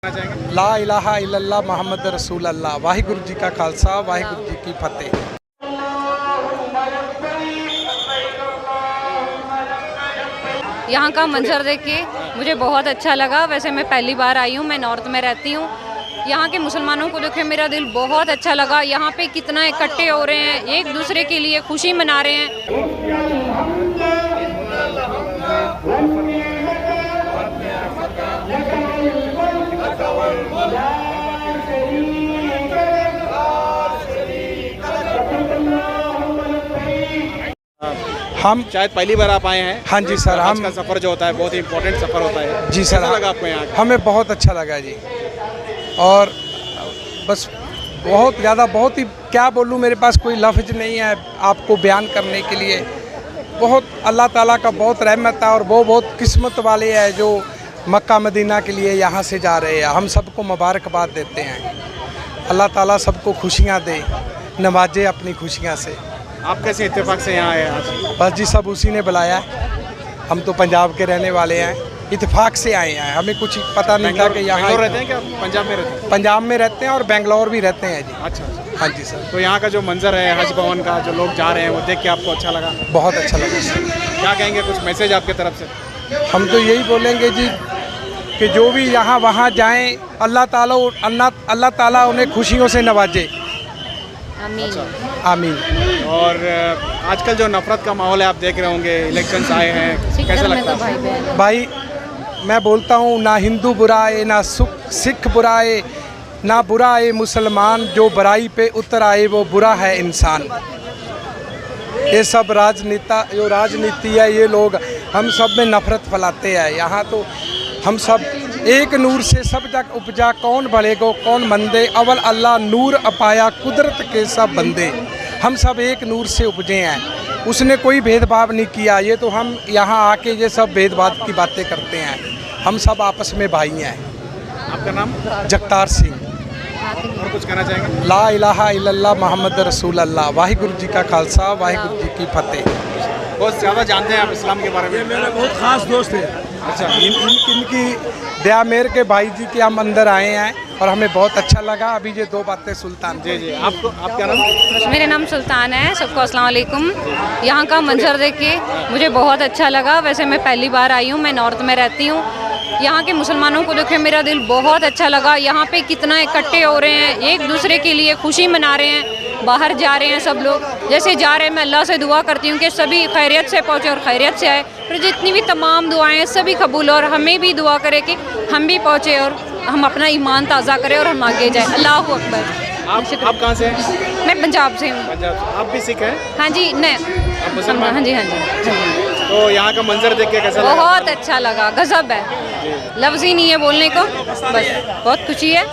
ला इलाहा इल्लल्लाह मोहम्मद रसूल अल्लाह। वाहिगुरु जी का खालसा, वाहिगुरु जी की फतेह। यहाँ का मंजर देख के मुझे बहुत अच्छा लगा। वैसे मैं पहली बार आई हूँ, मैं नॉर्थ में रहती हूँ। यहाँ के मुसलमानों को देख के मेरा दिल बहुत अच्छा लगा। यहाँ पे कितना इकट्ठे हो रहे हैं, एक दूसरे के लिए खुशी मना रहे हैं। हम शायद पहली बार आप आए हैं। हाँ जी सर, आज हम का सफ़र जो होता है बहुत ही इम्पोर्टेंट सफ़र होता है। जी सर, कैसा लगा आपको यहाँ? हमें बहुत अच्छा लगा जी। और बस बहुत ज़्यादा, बहुत ही क्या बोलूँ, मेरे पास कोई लफ्ज़ नहीं है आपको बयान करने के लिए। बहुत अल्लाह ताला का बहुत रहमत है और वो बहुत किस्मत वाले हैं जो मक्का मदीना के लिए यहाँ से जा रहे हैं। हम सबको मुबारकबाद देते हैं। अल्लाह ताला सबको खुशियाँ दे, नवाजे अपनी खुशियाँ से। आप कैसे इत्तेफाक से यहाँ आए आज? बस जी, सब उसी ने बुलाया है। हम तो पंजाब के रहने वाले हैं, इत्तेफाक से आए हैं। हमें कुछ पता नहीं था कि यहाँ रहते हैं क्या? पंजाब में रहते हैं? पंजाब में रहते हैं और बेंगलोर भी रहते हैं जी। अच्छा। हाँ जी सर। तो यहाँ का जो मंजर है हज भवन का, जो लोग जा रहे हैं, वो देख के आपको अच्छा लगा? बहुत अच्छा लगा सर। क्या कहेंगे, कुछ मैसेज आपकी तरफ से? हम तो यही बोलेंगे जी कि जो भी यहाँ वहाँ जाएं, अल्लाह ताला उन्हें खुशियों से नवाजे। आमीन। आमीन। और आजकल जो नफरत का माहौल है, आप देख रहे होंगे, इलेक्शंस आए हैं, कैसा लगता है? भाई मैं बोलता हूँ, ना हिंदू बुरा है, ना सिख बुरा है, ना बुरा है मुसलमान। जो बुराई पे उतर आए वो बुरा है इंसान। ये सब राजनीति है, ये लोग हम सब में नफरत फैलाते हैं। यहाँ तो हम सब एक नूर से सब जग उपजा, कौन भलेगो कौन मंदे, अवल अल्लाह नूर अपाया कुदरत के सब बंदे। हम सब एक नूर से उपजे हैं, उसने कोई भेदभाव नहीं किया। ये तो हम यहाँ आके ये सब भेदभाव की बातें करते हैं। हम सब आपस में भाई हैं। आपका नाम? जगतार सिंह। और कुछ कहना चाहेंगे? ला इलाहा इल्लल्लाह मोहम्मद रसूल अल्लाह। वाहिगुरु जी का खालसा, वाहिगुरु जी की फतेह। बहुत ज़्यादा जानते हैं आप इस्लाम के बारे में? मेरा बहुत ख़ास दोस्त है। अच्छा। इनकी दया मेर के भाई जी के हम अंदर आए हैं और हमें बहुत अच्छा लगा। अभी ये दो बातें सुल्तान। जी। आप क्या नाम? मेरा नाम सुल्तान है। सबको अस्सलाम वालेकुम। यहाँ का मंजर देख के मुझे बहुत अच्छा लगा। वैसे मैं पहली बार आई हूँ, मैं नॉर्थ में रहती हूँ। यहाँ के मुसलमानों को देख के मेरा दिल बहुत अच्छा लगा। यहाँ पे कितना इकट्ठे हो रहे हैं, एक दूसरे के लिए खुशी मना रहे हैं। बाहर जा रहे हैं सब लोग, जैसे जा रहे हैं मैं अल्लाह से दुआ करती हूँ कि सभी खैरियत से पहुँचे और खैरियत से आए। फिर जितनी भी तमाम दुआएं हैं सभी कबूल, और हमें भी दुआ करे कि हम भी पहुँचे और हम अपना ईमान ताज़ा करें और हम आगे जाए। अल्लाह अकबर। आप कहाँ से हैं? मैं पंजाब से हूँ। पंजाब से। आप भी सिख हैं? हाँ जी। नहीं, आप मुसलमान? हाँ जी। तो यहाँ का मंजर देख के कैसा लगा? बहुत अच्छा लगा, गजब है, लफ्ज़ ही नहीं है बोलने को। बस बहुत खुशी है।